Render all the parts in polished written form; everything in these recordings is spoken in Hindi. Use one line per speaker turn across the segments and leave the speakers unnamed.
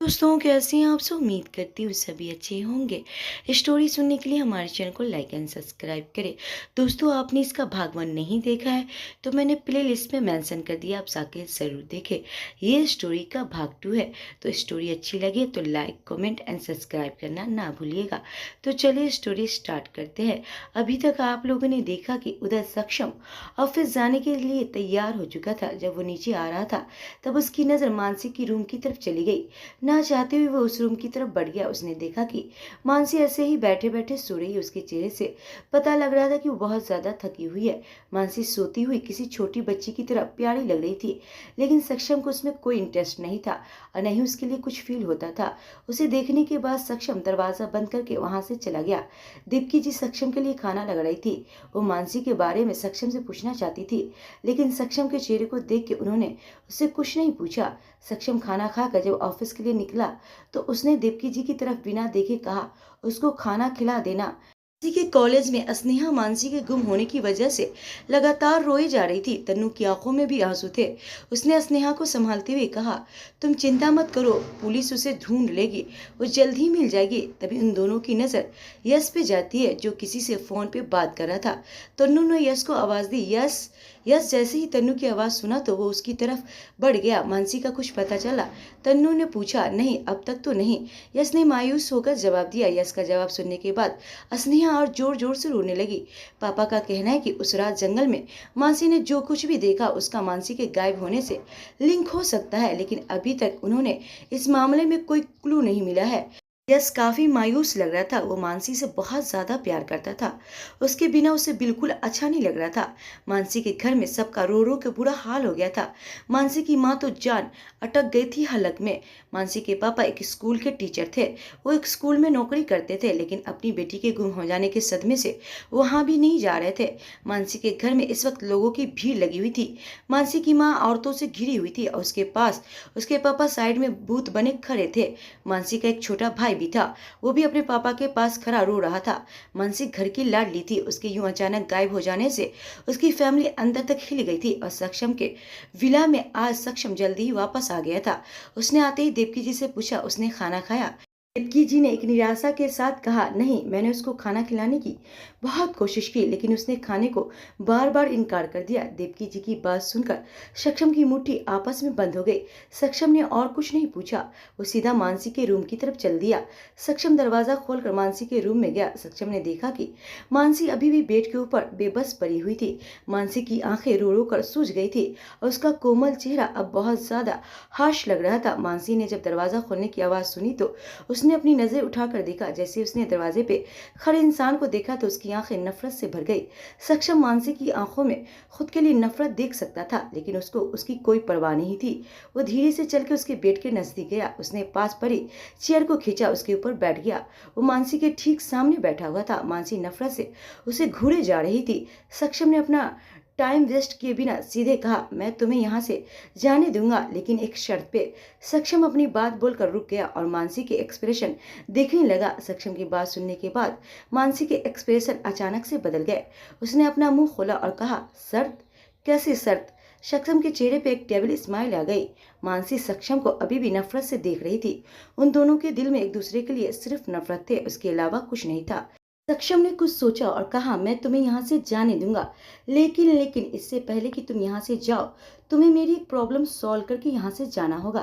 दोस्तों, कैसे हैं आप सब? उम्मीद करती हूँ सभी अच्छे होंगे। स्टोरी सुनने के लिए हमारे चैनल को लाइक एंड सब्सक्राइब करें। दोस्तों, आपने इसका भाग 1 नहीं देखा है तो मैंने प्ले लिस्ट में मेंशन कर दिया, आप जाके ज़रूर देखें। ये स्टोरी का भाग 2 है। तो स्टोरी अच्छी लगे तो लाइक कमेंट एंड सब्सक्राइब करना ना भूलिएगा। तो चलिए स्टोरी स्टार्ट करते हैं। अभी तक आप लोगों ने देखा कि उधर सक्षम ऑफिस जाने के लिए तैयार हो चुका था। जब वो नीचे आ रहा था तब उसकी नज़र मानसी की रूम की तरफ चली गई। ना चाहते हुए वो उस रूम की तरफ बढ़ गया। उसने देखा कि मानसी ऐसे ही बैठे बैठे सो रही है। उसके चेहरे से पता लग रहा था कि वो बहुत ज्यादा थकी हुई है। मानसी सोती हुई किसी छोटी बच्ची की तरह प्यारी लग रही थी, लेकिन सक्षम को उसमें कोई इंटरेस्ट नहीं था और नहीं उसके लिए कुछ फील होता था। उसे देखने के बाद सक्षम दरवाजा बंद करके वहां से चला गया। दीप्ति जी सक्षम के लिए खाना लग रही थी। वो मानसी के बारे में सक्षम से पूछना चाहती थी, लेकिन सक्षम के चेहरे को देख के उन्होंने उससे कुछ नहीं पूछा। सक्षम खाना खाकर जब ऑफिस के लिए निकला तो उसने देवकी जी की तरफ बिना देखे कहा, उसको खाना खिला देना। मानसी के कॉलेज में स्नेहा मानसी के गुम होने की वजह से लगातार रोई जा रही थी। तन्नू की आंखों में भी आंसू थे। उसने स्नेहा को संभालते हुए कहा, तुम चिंता मत करो, पुलिस उसे ढूंढ लेगी, वो जल्द ही मिल जाएगी। तभी उन दोनों की नजर यश पे जाती है, जो किसी से फोन पे बात कर रहा था। तन्नू ने यश को आवाज दी, यश। यश जैसे ही तन्नू की आवाज सुना तो वो उसकी तरफ बढ़ गया। मानसी का कुछ पता चला? तन्नू ने पूछा, नहीं अब तक तो नहीं। यश ने मायूस होकर जवाब दिया। यश का जवाब सुनने के बाद स्नेहा और जोर जोर से रोने लगी। पापा का कहना है कि उस रात जंगल में मानसी ने जो कुछ भी देखा उसका मानसी के गायब होने से लिंक हो सकता है, लेकिन अभी तक उन्होंने इस मामले में कोई क्लू नहीं मिला है। यस काफी मायूस लग रहा था। वो मानसी से बहुत ज्यादा प्यार करता था। उसके बिना उसे बिल्कुल अच्छा नहीं लग रहा था। मानसी के घर में सबका रो रो के बुरा हाल हो गया था। मानसी की माँ तो जान अटक गई थी हलक में। मानसी के पापा एक स्कूल के टीचर थे। वो एक स्कूल में नौकरी करते थे, लेकिन अपनी बेटी के गुम हो जाने के सदमे से वहां भी नहीं जा रहे थे। मानसी के घर में इस वक्त लोगों की भीड़ लगी हुई थी। मानसी की माँ औरतों से घिरी हुई थी और उसके पास उसके पापा साइड में बूथ बने खड़े थे। मानसी का एक छोटा भाई भी था। वो भी अपने पापा के पास खड़ा रो रहा था। मानसी घर की लाडली थी। उसके यूं अचानक गायब हो जाने से उसकी फैमिली अंदर तक हिल गई थी। और सक्षम के विला में आज सक्षम जल्दी ही वापस आ गया था। उसने आते ही देवकी जी से पूछा, उसने खाना खाया? देवकी जी ने एक निराशा के साथ कहा, नहीं, मैंने उसको खाना खिलाने की बहुत कोशिश की, लेकिन उसने खाने को बार बार इनकार कर दिया। देवकी जी की बात सुनकर सक्षम की मुट्ठी आपस में बंद हो गई। सक्षम ने और कुछ नहीं पूछा। वो सीधा मानसी के रूम की तरफ चल दिया। सक्षम दरवाजा खोलकर मानसी के रूम में गया। सक्षम ने देखा कि मानसी अभी भी बेड के ऊपर बेबस पड़ी हुई थी। मानसी की आंखें रो रो कर सूज गई थी और उसका कोमल चेहरा अब बहुत ज्यादा हाश लग रहा था। मानसी ने जब दरवाजा खोलने की आवाज सुनी तो उसने अपनी नजर उठाकर देखा। जैसे उसने दरवाजे पे खड़े इंसान को देखा तो उसकी आंखें नफरत से भर गई। सक्षम मानसी की आंखों में खुद के लिए नफरत देख सकता था, लेकिन उसको उसकी कोई परवाह नहीं थी। वो धीरे से चल के उसके बेड के नजदीक गया। उसने पास पड़ी चेयर को खींचा, उसके ऊपर बैठ गया। वो मानसी के ठीक सामने बैठा हुआ था। मानसी नफरत से उसे घूरे जा रही थी। सक्षम ने अपना टाइम वेस्ट किए बिना सीधे कहा, मैं तुम्हें यहाँ से जाने दूंगा, लेकिन एक शर्त पे। सक्षम अपनी बात बोलकर रुक गया और मानसी के एक्सप्रेशन देखने लगा। सक्षम की बात सुनने के बाद मानसी के एक्सप्रेशन अचानक से बदल गए। उसने अपना मुंह खोला और कहा, शर्त? कैसी शर्त? सक्षम के चेहरे पे एक डेविल स्माइल आ गई। मानसी सक्षम को अभी भी नफरत से देख रही थी। उन दोनों के दिल में एक दूसरे के लिए सिर्फ नफरत थे, उसके अलावा कुछ नहीं था। सक्षम ने कुछ सोचा और कहा, मैं तुम्हें यहाँ से जाने दूंगा, लेकिन इससे पहले कि तुम यहाँ से जाओ तुम्हें मेरी एक प्रॉब्लम सॉल्व करके यहाँ से जाना होगा।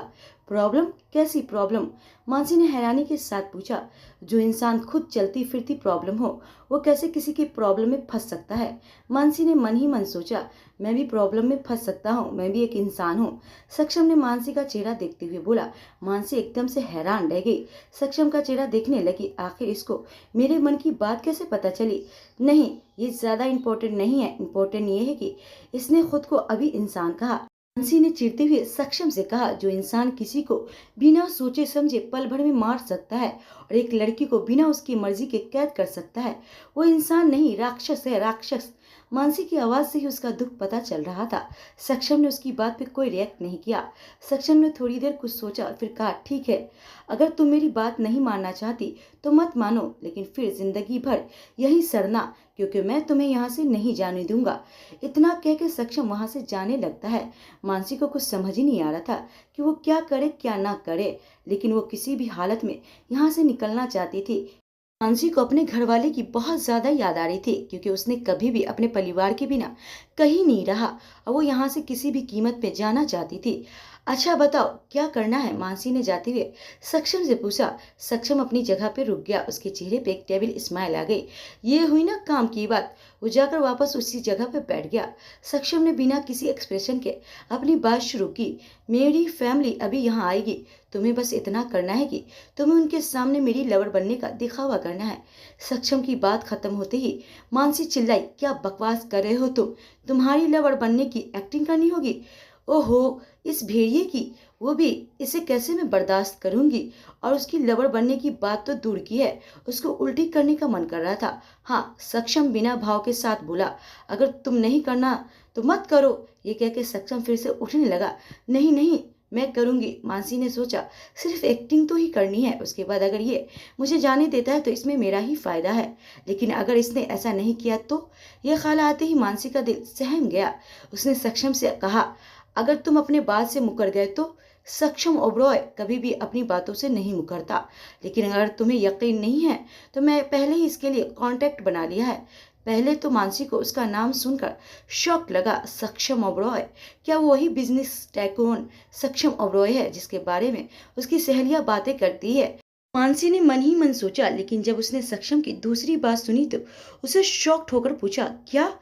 प्रॉब्लम? कैसी प्रॉब्लम? मानसी ने हैरानी के साथ पूछा। जो इंसान खुद चलती फिरती प्रॉब्लम हो, वो कैसे किसी की प्रॉब्लम में फंस सकता है? मानसी ने मन ही मन सोचा, मैं भी प्रॉब्लम में फंस सकता हूँ, मैं भी एक इंसान हूँ। सक्षम ने मानसी का चेहरा देखते हुए बोला। मानसी एकदम से हैरान रह गई। सक्षम का चेहरा देखने लगी। आखिर इसको मेरे मन की बात कैसे पता चली? नहीं, ये ज्यादा इम्पोर्टेंट नहीं है। इम्पोर्टेंट ये है कि इसने खुद को अभी इंसान कहा। मानसी ने चिढ़ते हुए सक्षम से कहा, जो इंसान किसी को बिना सोचे समझे पल भर में मार सकता है और एक लड़की को बिना उसकी मर्जी के कैद कर सकता है, वो इंसान नहीं, राक्षस है, राक्षस। मानसी की आवाज़ से ही उसका दुख पता चल रहा था। सक्षम ने उसकी बात पे कोई रिएक्ट नहीं किया। सक्षम ने थोड़ी देर कुछ सोचा और फिर कहा, ठीक है, अगर तुम मेरी बात नहीं मानना चाहती तो मत मानो, लेकिन फिर जिंदगी भर यहीं सड़ना, क्योंकि मैं तुम्हें यहाँ से नहीं जाने दूंगा। इतना कह के सक्षम वहां से जाने लगता है। मानसी को कुछ समझ ही नहीं आ रहा था कि वो क्या करे क्या ना करे, लेकिन वो किसी भी हालत में यहाँ से निकलना चाहती थी। मानसी को अपने घरवाले की बहुत ज्यादा याद आ रही थी, क्योंकि उसने कभी भी अपने परिवार के बिना कहीं नहीं रहा और वो यहाँ से किसी भी कीमत पे जाना चाहती थी। अच्छा बताओ क्या करना है, मानसी ने जाते हुए सक्षम से पूछा। सक्षम अपनी जगह पे रुक गया। उसके चेहरे पे एक टेबल स्माइल आ गई। ये हुई ना काम की बात। वो जाकर वापस उसी जगह पे बैठ गया। सक्षम ने बिना किसी एक्सप्रेशन के अपनी बात शुरू की। मेरी फैमिली अभी यहाँ आएगी, तुम्हें बस इतना करना है कि तुम्हें उनके सामने मेरी लवर बनने का दिखावा करना है। सक्षम की बात खत्म होते ही मानसी चिल्लाई, क्या बकवास कर रहे हो तुम? तुम्हारी लवर बनने की एक्टिंग करनी होगी? ओहो, इस भेड़िए की, वो भी, इसे कैसे मैं बर्दाश्त करूंगी? और उसकी लवर बनने की बात तो दूर की है, उसको उल्टी करने का मन कर रहा था। हाँ, सक्षम बिना भाव के साथ बोला, अगर तुम नहीं करना तो मत करो। ये कह के सक्षम फिर से उठने लगा। नहीं नहीं, मैं करूंगी। मानसी ने सोचा, सिर्फ एक्टिंग तो ही करनी है, उसके बाद अगर ये मुझे जाने देता है तो इसमें मेरा ही फायदा है, लेकिन अगर इसने ऐसा नहीं किया तो? यह ख्याल आते ही मानसी का दिल सहम गया। उसने सक्षम से कहा, अगर तुम अपने बात से मुकर गए तो? सक्षम ओबरॉय कभी भी अपनी बातों से नहीं मुकरता, लेकिन अगर तुम्हें यकीन नहीं है तो मैं पहले ही इसके लिए कॉन्टैक्ट बना लिया है। पहले तो मानसी को उसका नाम सुनकर शॉक लगा। सक्षम ओबरॉय? क्या वो वही बिजनेस टाइकून सक्षम ओबरॉय है जिसके बारे में उसकी सहेलियां बातें करती है? मानसी ने मन ही मन सोचा, लेकिन जब उसने सक्षम की दूसरी बात सुनी तो उसे शॉक्ड होकर पूछा, क्या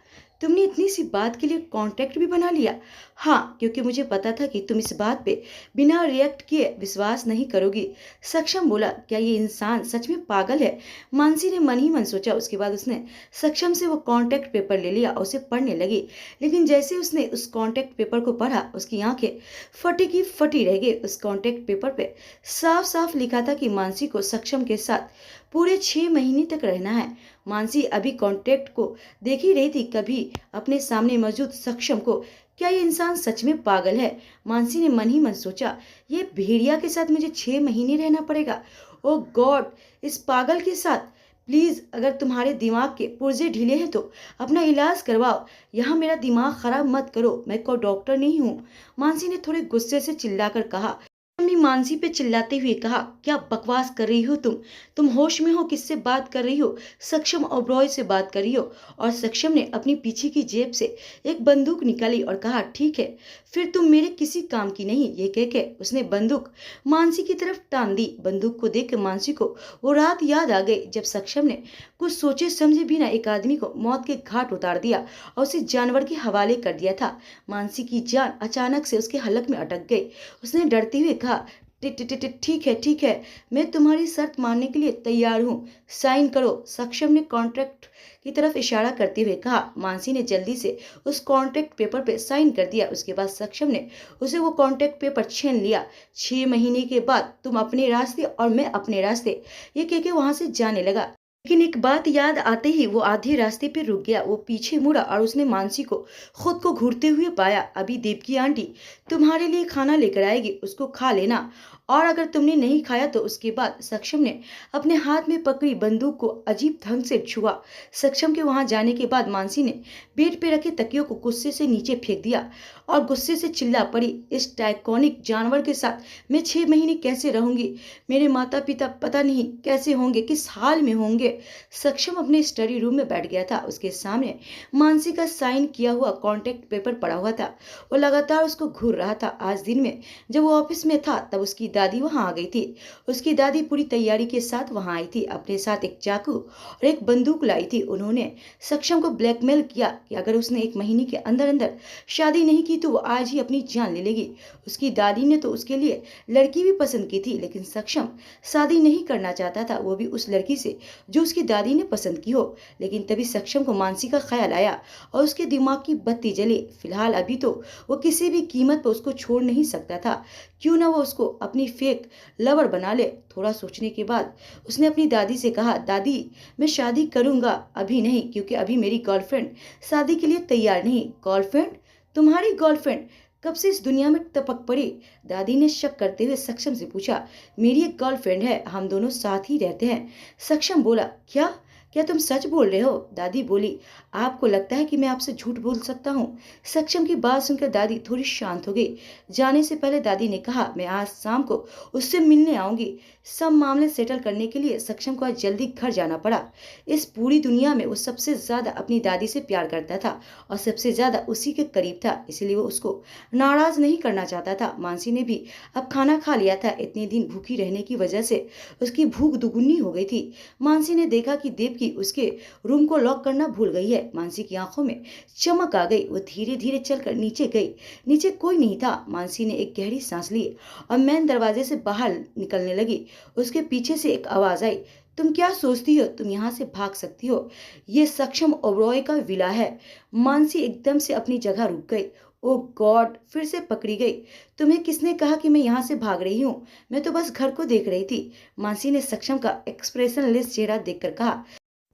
तुमने इतनी सी बात के लिए कॉन्ट्रैक्ट भी बना लिया? हाँ, क्योंकि मुझे पता था कि तुम इस बात पे बिना रिएक्ट किए विश्वास नहीं करोगी। सक्षम बोला, क्या ये इंसान सच में पागल है? मानसी ने मन ही मन सोचा। उसके बाद उसने सक्षम से वो कॉन्ट्रैक्ट पेपर ले लिया और उसे पढ़ने लगी। लेकिन जैसे उसने उस कॉन्ट्रैक्ट पेपर को पढ़ा, उसकी आंखें फटी की फटी रह गई। उस कॉन्ट्रैक्ट पेपर पे साफ साफ लिखा था कि मानसी को सक्षम के साथ पूरे 6 महीने तक रहना है। मानसी अभी कॉन्ट्रैक्ट को देख ही रही थी, कभी अपने सामने मौजूद सक्षम को। क्या ये इंसान सच में पागल है? मानसी ने मन ही मन सोचा, ये भेड़िया के साथ मुझे 6 महीने रहना पड़ेगा? ओ गॉड, इस पागल के साथ? प्लीज, अगर तुम्हारे दिमाग के पुर्जे ढीले हैं तो अपना इलाज करवाओ, यहाँ मेरा दिमाग खराब मत करो, मैं कोई डॉक्टर नहीं हूँ। मानसी ने थोड़े गुस्से से चिल्लाकर कहा। ने मानसी पे चिल्लाते हुए कहा, क्या बकवास कर रही हो तुम? तुम होश में हो? किससे बात कर रही हो? सक्षम ओबरॉय से बात कर रही हो? और सक्षम ने अपनी पीछे की जेब से एक बंदूक निकाली और कहा, ठीक है, फिर तुम मेरे किसी काम की नहीं। ये कह के उसने बंदूक मानसी की तरफ टान दी। बंदूक को देख के मानसी को वो रात याद आ गई जब सक्षम ने कुछ सोचे समझे बिना एक आदमी को मौत के घाट उतार दिया और उसे जानवर के हवाले कर दिया था। मानसी की जान अचानक से उसके हलक में अटक गई। उसने डरते हुए कहा, ठीक है, मैं तुम्हारी शर्त मानने के लिए तैयार हूँ, साइन करो। सक्षम ने कॉन्ट्रैक्ट की तरफ इशारा करते हुए कहा। मानसी ने जल्दी से उस कॉन्ट्रैक्ट पेपर पे साइन कर दिया। उसके बाद सक्षम ने उसे वो कॉन्ट्रैक्ट पेपर छीन लिया। 6 महीने के बाद तुम अपने रास्ते और मैं अपने रास्ते, ये कह के वहां से जाने लगा। लेकिन एक बात याद आते ही वो आधे रास्ते पे रुक गया। वो पीछे मुड़ा और उसने मानसी को खुद को घूरते हुए पाया। अभी देवकी आंटी तुम्हारे लिए खाना लेकर आएगी, उसको खा लेना, और अगर तुमने नहीं खाया तो उसके बाद। सक्षम ने अपने हाथ में पकड़ी बंदूक को अजीब ढंग से छुआ। सक्षम के वहां जाने के बाद मानसी ने बेड पे रखे तकियों को गुस्से से नीचे फेंक दिया और गुस्से से चिल्ला पड़ी, इस टाइकॉनिक जानवर के साथ मैं 6 महीने कैसे रहूंगी? मेरे माता पिता पता नहीं कैसे होंगे, किस हाल में होंगे। सक्षम अपने स्टडी रूम में बैठ गया था। उसके सामने मानसी का साइन किया हुआ कॉन्ट्रैक्ट पेपर पड़ा हुआ था। वो लगातार उसको घूर रहा था। आज दिन में जब वो ऑफिस में था तब उसकी दादी वहां आ गई थी। उसकी दादी पूरी तैयारी के साथ वहां आई थी। अपने साथ एक चाकू और एक बंदूक लाई थी। उन्होंने सक्षम को ब्लैकमेल किया कि अगर उसने 1 महीने के अंदर अंदर शादी नहीं की तो वो आज ही अपनी जान ले लेगी। उसकी दादी ने तो उसके लिए लड़की भी पसंद की थी, लेकिन सक्षम शादी नहीं करना चाहता था, वो भी उस लड़की से जो उसकी दादी ने पसंद की हो। लेकिन तभी सक्षम को मानसी का ख्याल आया और उसके दिमाग की बत्ती जली। फिलहाल अभी तो वो किसी भी कीमत पर उसको छोड़ नहीं सकता था। क्यों ना वो उसको अपनी अपनी फेक लवर बना ले। थोड़ा सोचने के बाद उसने अपनी दादी से कहा, दादी मैं शादी करूंगा, अभी नहीं, क्योंकि अभी मेरी गर्लफ्रेंड शादी के लिए तैयार नहीं। गर्लफ्रेंड? तुम्हारी गर्लफ्रेंड कब से इस दुनिया में टपक पड़ी? दादी ने शक करते हुए सक्षम से पूछा। मेरी एक गर्लफ्रेंड है, हम दोनों साथ ही रहते हैं। सक्षम बोला, क्या क्या तुम सच बोल रहे हो? दादी बोली, आपको लगता है कि मैं आपसे झूठ बोल सकता हूँ? सक्षम की बात सुनकर दादी थोड़ी शांत हो गई। जाने से पहले दादी ने कहा, मैं आज शाम को उससे मिलने आऊंगी। सब मामले सेटल करने के लिए सक्षम को आज जल्दी घर जाना पड़ा। इस पूरी दुनिया में वो सबसे ज्यादा अपनी दादी से प्यार करता था और सबसे ज्यादा उसी के करीब था, इसलिए वो उसको नाराज नहीं करना चाहता था। मानसी ने भी अब खाना खा लिया था। इतने दिन भूखी रहने की वजह से उसकी भूख दुगुनी हो गई थी। मानसी ने देखा कि देवकी उसके रूम को लॉक करना भूल गई है। मानसी की आंखों में चमक आ गई। वो धीरे धीरे चलकर नीचे गई। नीचे कोई नहीं था। मानसी ने एक गहरी सांस ली और मेन दरवाजे से बाहर निकलने लगी। उसके पीछे से एक आवाज आई, तुम क्या सोचती हो तुम यहाँ से भाग सकती हो? ये सक्षम ओबरॉय का विला है। मानसी एकदम से अपनी जगह रुक गई। ओ गॉड, फिर से पकड़ी गई। तुम्हें किसने कहा कि मैं यहाँ से भाग रही हूँ? मैं तो बस घर को देख रही थी। मानसी ने सक्षम का एक्सप्रेशनलेस चेहरा देखकर कहा।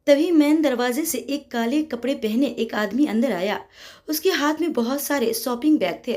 तभी मेन दरवाजे से एक काले कपड़े पहने एक आदमी अंदर आया। उसके हाथ में बहुत सारे शॉपिंग बैग थे।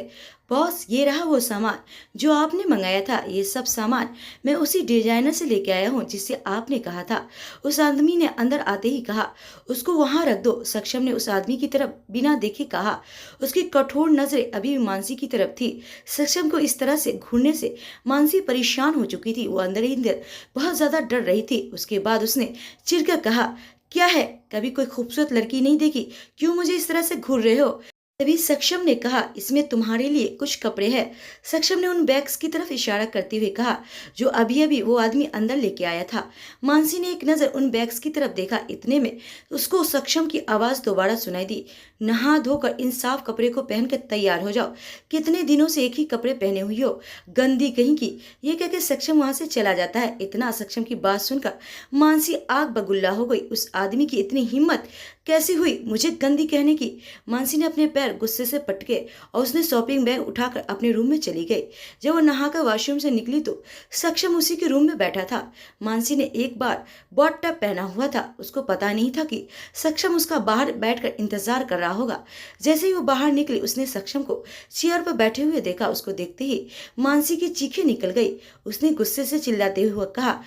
बॉस, ये रहा वो सामान जो आपने मंगाया था। ये सब सामान मैं उसी डिजाइनर से लेके आया हूँ जिससे आपने कहा था। उस आदमी ने अंदर आते ही कहा, उसको वहां रख दो। सक्षम ने उस आदमी की तरफ बिना देखे कहा। उसकी कठोर नजरें अभी भी मानसी की तरफ थी। सक्षम को इस तरह से घूरने से मानसी परेशान हो चुकी थी। वो अंदर ही अंदर बहुत ज्यादा डर रही थी। उसके बाद उसने चिढ़कर कहा, क्या है, कभी कोई खूबसूरत लड़की नहीं देखी? क्यों मुझे इस तरह से घूर रहे हो? तभी सक्षम ने कहा, इसमें तुम्हारे लिए कुछ कपड़े हैं। सक्षम ने उन बैग्स की तरफ इशारा करते हुए कहा जो अभी अभी वो आदमी अंदर लेके आया था। मानसी ने एक नजर उन बैग्स की तरफ देखा। इतने में उसको सक्षम की आवाज दोबारा सुनाई दी, नहा धोकर इन साफ कपड़े को पहनकर तैयार हो जाओ। कितने दिनों से एक ही कपड़े पहने हुई हो, गंदी कहीं की। ये कहकर सक्षम वहां से चला जाता है। इतना सक्षम की बात सुनकर मानसी आग बगुल्ला हो गई। उस आदमी की इतनी हिम्मत कैसी हुई मुझे गंदी कहने की? मानसी ने अपने पैर गुस्से से पटके और उसने शॉपिंग बैग उठाकर अपने रूम में चली गई। जब वो नहाकर वॉशरूम से निकली तो सक्षम उसी के रूम में बैठा था। मानसी ने एक बार बॉट टॉप पहना हुआ था। उसको पता नहीं था कि सक्षम उसका बाहर बैठकर इंतजार कर रहा होगा। जैसे ही वो बाहर निकली उसने सक्षम को चेयर पर बैठे हुए देखा। उसको देखते ही मानसी की चीखें निकल गई। उसने गुस्से से चिल्लाते हुए कहा,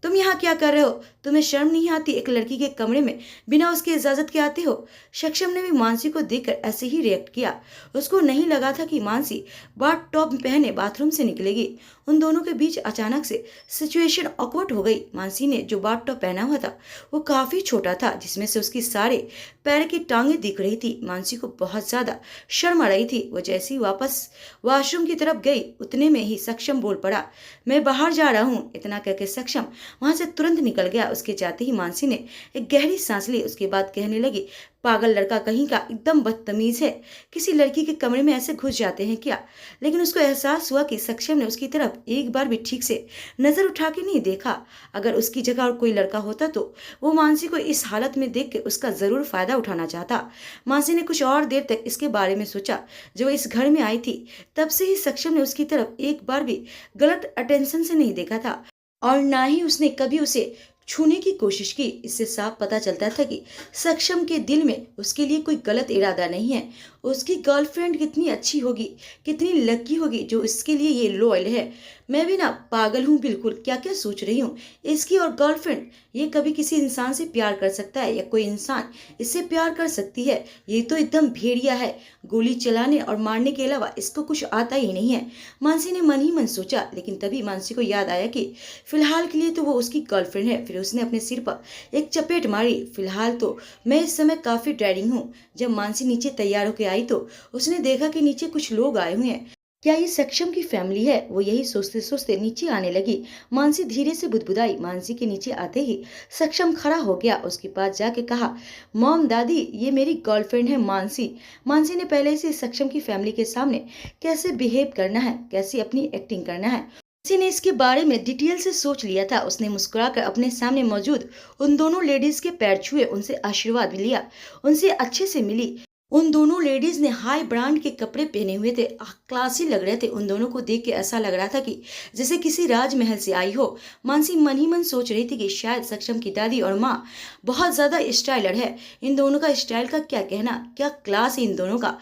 तुम यहाँ क्या कर रहे हो? तुम्हें शर्म नहीं आती? एक लड़की के कमरे में बिना उसकी इजाजत के आते हो? सक्षम ने भी मानसी को देखकर ऐसे ही रिएक्ट किया। उसको नहीं लगा था कि मानसी बाथ टॉप पहने बाथरूम से निकलेगी। उन दोनों के बीच अचानक से सिचुएशन ऑकवर्ड हो गई। मानसी ने जो बाथ टॉप पहना हुआ था वो काफी छोटा था, जिसमें से उसकी सारे पैर की टांगे दिख रही थी। मानसी को बहुत ज्यादा शर्म आ रही थी। वो जैसे ही वापस वॉशरूम की तरफ गई उतने में ही सक्षम बोल पड़ा, मैं बाहर जा रहा हूँ। इतना कहकर सक्षम वहां से तुरंत निकल गया। उसके जाते ही मानसी ने एक गहरी सांस ली। उसके बाद कहने लगी, पागल लड़का कहीं का, एकदम बदतमीज है। किसी लड़की के कमरे में ऐसे घुस जाते हैं क्या? लेकिन उसको एहसास हुआ कि सक्षम ने उसकी तरफ एक बार भी ठीक से नजर उठा के नहीं देखा। अगर उसकी जगह और कोई लड़का होता तो वो मानसी को इस हालत में देख के उसका जरूर फायदा उठाना चाहता। मानसी ने कुछ और देर तक इसके बारे में सोचा। जब वो इस घर में आई थी तब से ही सक्षम ने उसकी तरफ एक बार भी गलत अटेंशन से नहीं देखा था और ना ही उसने कभी उसे छूने की कोशिश की। इससे साफ पता चलता था कि सक्षम के दिल में उसके लिए कोई गलत इरादा नहीं है। उसकी गर्लफ्रेंड कितनी अच्छी होगी, कितनी लकी होगी जो इसके लिए ये लॉयल है। मैं भी ना पागल हूँ बिल्कुल, क्या क्या सोच रही हूँ। इसकी और गर्लफ्रेंड, ये कभी किसी इंसान से प्यार कर सकता है या कोई इंसान इससे प्यार कर सकती है? ये तो एकदम भेड़िया है, गोली चलाने और मारने के अलावा इसको कुछ आता ही नहीं है। मानसी ने मन ही मन सोचा। लेकिन तभी मानसी को याद आया कि फिलहाल के लिए तो वो उसकी गर्लफ्रेंड है। फिर उसने अपने सिर पर एक चपेट मारी। फिलहाल तो मैं इस समय काफी ड्राइडिंग हूँ। जब मानसी नीचे तैयार होकर आई तो उसने देखा कि नीचे कुछ लोग आए हुए हैं। क्या ये सक्षम की फैमिली है? वो यही सोचते सोचते नीचे आने लगी। मानसी धीरे से बुदबुदाई। मानसी के नीचे आते ही सक्षम खड़ा हो गया। उसके पास जाके कहा, मॉम, दादी, ये मेरी गर्लफ्रेंड है मानसी। मानसी ने पहले से सक्षम की फैमिली के सामने कैसे बिहेव करना है, कैसे अपनी एक्टिंग करना है, मानसी ने इसके बारे में डिटेल से सोच लिया था। उसने मुस्कुराकर अपने सामने मौजूद उन दोनों लेडीज के पैर छुए, उनसे आशीर्वाद लिया, उनसे अच्छे से मिली। उन दोनों लेडीज ने हाई ब्रांड के कपड़े पहने हुए थे, क्लासी लग रहे थे। उन दोनों को देख के ऐसा लग रहा था कि जैसे किसी राजमहल से आई हो। मानसी मन ही मन सोच रही थी कि शायद सक्षम की दादी और माँ बहुत ज्यादा स्टाइलर है। इन दोनों का स्टाइल का क्या कहना, क्या क्लास है इन दोनों का।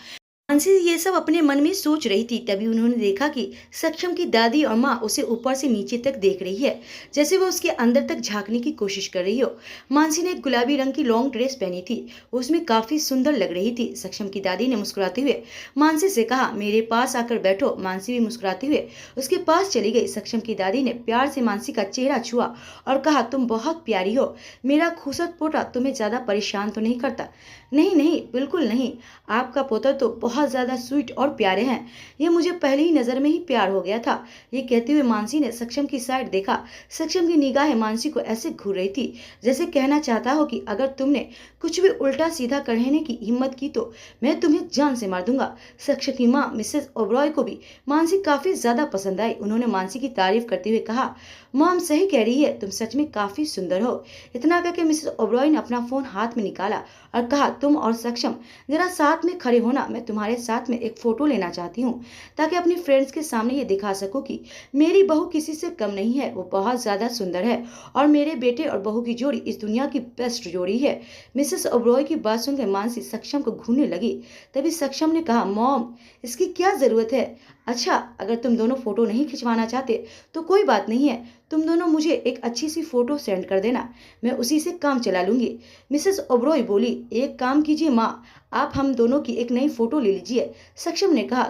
मानसी ये सब अपने मन में सोच रही थी, तभी उन्होंने देखा कि सक्षम की दादी और माँ उसे ऊपर से नीचे तक देख रही है, जैसे वो उसके अंदर तक झांकने की कोशिश कर रही हो। मानसी ने एक गुलाबी रंग की लॉन्ग ड्रेस पहनी थी, वो उसमें काफी सुंदर लग रही थी। सक्षम की दादी ने मुस्कुराते हुए मानसी से कहा, मेरे पास आकर बैठो। मानसी भी मुस्कुराते हुए उसके पास चली गई। सक्षम की दादी ने प्यार से मानसी का चेहरा छुआ और कहा, तुम बहुत प्यारी हो। मेरा खूबसूरत पोता तुम्हें ज्यादा परेशान तो नहीं करता? नहीं नहीं, बिल्कुल नहीं। आपका पोता तो बहुत ज्यादा स्वीट और प्यारे हैं। ये मुझे पहली ही नजर में ही प्यार हो गया था। ये कहते हुए मानसी ने सक्षम की साइड देखा। सक्षम की निगाहें मानसी को ऐसे घूर रही थी जैसे कहना चाहता हो कि अगर तुमने कुछ भी उल्टा सीधा कहने की हिम्मत की तो मैं तुम्हें जान से मार दूंगा। सक्षम की माँ मिसेस ओबरॉय को भी मानसी काफी ज्यादा पसंद आई। उन्होंने मानसी की तारीफ करते हुए कहा, मॉम सही कह रही है, तुम सच में काफी सुंदर हो। इतना कहकर मिसेस ओबरॉय ने अपना फोन हाथ में निकाला और कहा, तुम और सक्षम जरा साथ में खड़े होना। मैं तुम्हारे साथ में एक फोटो लेना चाहती हूँ, ताकि अपनी फ्रेंड्स के सामने ये दिखा सकूं कि मेरी बहू किसी से कम नहीं है। वो बहुत ज्यादा सुंदर है और मेरे बेटे और बहू की जोड़ी इस दुनिया की बेस्ट जोड़ी है। मिसेस ओबरॉय की बात सुनकर मानसी सक्षम को घूरने लगी। तभी सक्षम ने कहा, मॉम इसकी क्या जरूरत है? अच्छा, अगर तुम दोनों फोटो नहीं खिंचवाना चाहते तो कोई बात नहीं है। तुम दोनों मुझे एक अच्छी सी फोटो सेंड कर देना, मैं उसी से काम चला लूंगी। मिसेस ओबरॉय बोली, एक काम कीजिए माँ, आप हम दोनों की एक नई फोटो ले लीजिए। सक्षम ने कहा,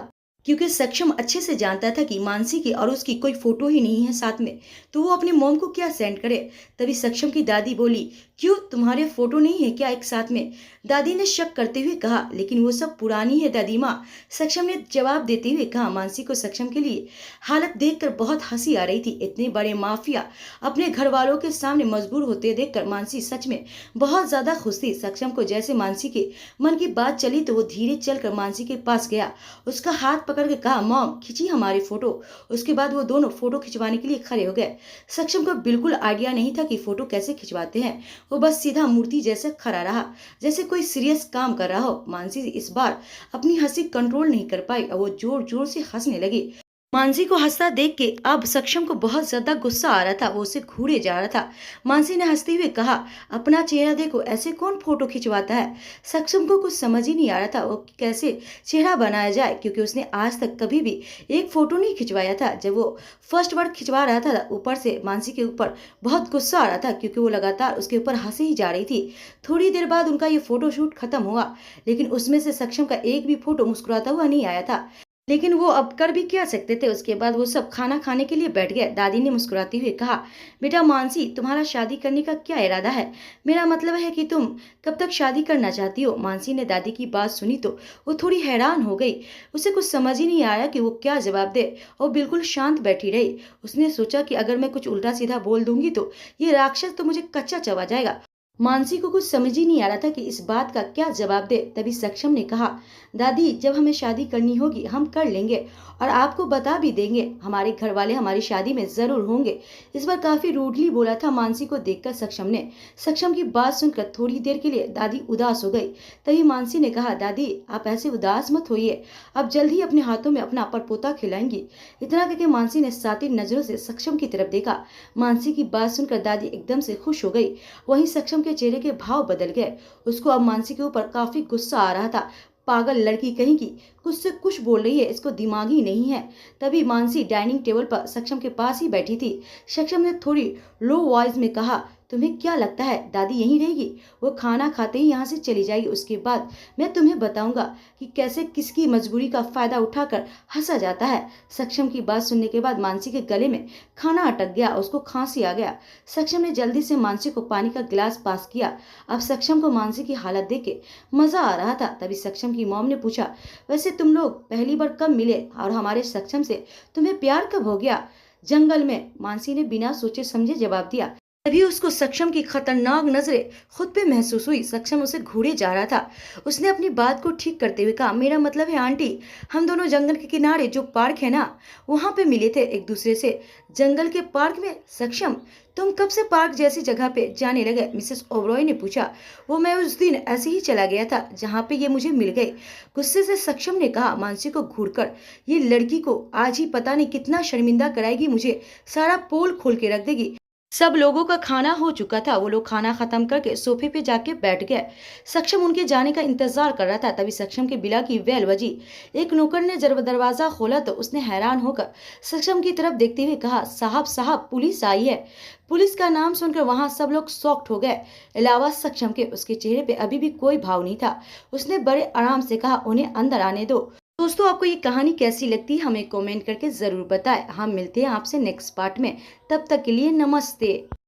क्योंकि सक्षम अच्छे से जानता था कि मानसी की और उसकी कोई फोटो ही नहीं है साथ में, तो वो अपने मॉम को क्या सेंड करे। तभी सक्षम की दादी बोली, क्यों, तुम्हारे फोटो नहीं है क्या एक साथ में? दादी ने शक करते हुए कहा, लेकिन वो सब पुरानी है दादी माँ। सक्षम ने जवाब देते हुए कहा। मानसी को सक्षम के लिए हालत देखकर बहुत हंसी आ रही थी। इतने बड़े माफिया अपने घर वालों के सामने मजबूर होते देखकर मानसी सच में बहुत ज्यादा खुश थी। सक्षम को जैसे मानसी के मन की बात चली तो वो धीरे चलकर मानसी के पास गया, उसका हाथ पकड़ के कहा, मॉम खींची हमारी फोटो। उसके बाद वो दोनों फोटो खिंचवाने के लिए खड़े हो गए। सक्षम को बिल्कुल आइडिया नहीं था कि फोटो कैसे खिंचवाते हैं। वो बस सीधा मूर्ति जैसे खड़ा रहा, जैसे कोई सीरियस काम कर रहा हो। मानसी इस बार अपनी हंसी कंट्रोल नहीं कर पाई और वो जोर जोर से हंसने लगी। मानसी को हंसता देख के अब सक्षम को बहुत ज्यादा गुस्सा आ रहा था, वो उसे घूरे जा रहा था। मानसी ने हंसते हुए कहा, अपना चेहरा देखो, ऐसे कौन फोटो खिंचवाता है? सक्षम को कुछ समझ ही नहीं आ रहा था वो कैसे चेहरा बनाया जाए, क्योंकि उसने आज तक कभी भी एक फोटो नहीं खिंचवाया था। जब वो फर्स्ट बार खिंचवा रहा था, ऊपर से मानसी के ऊपर बहुत गुस्सा आ रहा था, क्योंकि वो लगातार उसके ऊपर हंसी ही जा रही थी। थोड़ी देर बाद उनका ये फोटो शूट खत्म हुआ, लेकिन उसमें से सक्षम का एक भी फोटो मुस्कुराता हुआ नहीं आया था। लेकिन वो अब कर भी क्या सकते थे। उसके बाद वो सब खाना खाने के लिए बैठ गए। दादी ने मुस्कुराते हुए कहा, बेटा मानसी, तुम्हारा शादी करने का क्या इरादा है? मेरा मतलब है कि तुम कब तक शादी करना चाहती हो? मानसी ने दादी की बात सुनी तो वो थोड़ी हैरान हो गई। उसे कुछ समझ ही नहीं आया कि वो क्या जवाब दे और बिल्कुल शांत बैठी रही। उसने सोचा कि अगर मैं कुछ उल्टा सीधा बोल दूंगी तो ये राक्षस तो मुझे कच्चा चबा जाएगा। मानसी को कुछ समझ ही नहीं आ रहा था कि इस बात का क्या जवाब दे। तभी सक्षम ने कहा, दादी जब हमें शादी करनी होगी हम कर लेंगे और आपको बता भी देंगे। हमारे घर वाले हमारी शादी में जरूर होंगे। इस बार काफी रूडली बोला था मानसी को देखकर सक्षम ने। सक्षम की बात सुनकर थोड़ी देर के लिए दादी उदास हो गई। तभी मानसी ने कहा, दादी आप ऐसे उदास मत होइए, आप जल्द ही अपने हाथों में अपना परपोता खिलाएंगी। इतना करके मानसी ने सातिन नजरों से सक्षम की तरफ देखा। मानसी की बात सुनकर दादी एकदम से खुश हो गई। वहीं सक्षम के चेहरे के भाव बदल गए। उसको अब मानसी के ऊपर काफी गुस्सा आ रहा था। पागल लड़की कहीं की, कुछ से कुछ बोल रही है, इसको दिमाग ही नहीं है। तभी मानसी डाइनिंग टेबल पर सक्षम के पास ही बैठी थी। सक्षम ने थोड़ी लो वॉइस में कहा, तुम्हें क्या लगता है दादी यहीं रहेगी? वो खाना खाते ही यहाँ से चली जाएगी। उसके बाद मैं तुम्हें बताऊंगा कि कैसे किसकी मजबूरी का फायदा उठाकर हंसा जाता है। सक्षम की बात सुनने के बाद मानसी के गले में खाना अटक गया, उसको खांसी आ गया। सक्षम ने जल्दी से मानसी को पानी का गिलास पास किया। अब सक्षम को मानसी की हालत देख के मजा आ रहा था। तभी सक्षम की मॉम ने पूछा, वैसे तुम लोग पहली बार कब मिले और हमारे सक्षम से तुम्हें प्यार कब हो गया? जंगल में, मानसी ने बिना सोचे समझे जवाब दिया। तभी उसको सक्षम की खतरनाक नजरें खुद पे महसूस हुई। सक्षम उसे घूरे जा रहा था। उसने अपनी बात को ठीक करते हुए कहा, मेरा मतलब है आंटी, हम दोनों जंगल के किनारे जो पार्क है ना, वहां पे मिले थे एक दूसरे से। जंगल के पार्क में? सक्षम, तुम कब से पार्क जैसी जगह पे जाने लगे? मिसेस ओबरॉय ने पूछा। वो मैं उस दिन ऐसे ही चला गया था जहाँ पे ये मुझे मिल गए, गुस्से से सक्षम ने कहा मानसी को घूरकर। ये लड़की को आज ही पता नहीं कितना शर्मिंदा कराएगी, मुझे सारा पोल खोल के रख देगी। सब लोगों का खाना हो चुका था। वो लोग खाना खत्म करके सोफे पे जाके बैठ गए। सक्षम उनके जाने का इंतजार कर रहा था। तभी सक्षम के बिला की बेल बजी। एक नौकर ने जब दरवाजा खोला तो उसने हैरान होकर सक्षम की तरफ देखते हुए कहा, साहब साहब, पुलिस आई है। पुलिस का नाम सुनकर वहां सब लोग शॉक्ड हो गए, अलावा सक्षम के। उसके चेहरे पे अभी भी कोई भाव नहीं था। उसने बड़े आराम से कहा, उन्हें अंदर आने दो। दोस्तों, आपको ये कहानी कैसी लगती है हमें कमेंट करके जरूर बताएं। हम मिलते हैं आपसे नेक्स्ट पार्ट में। तब तक के लिए नमस्ते।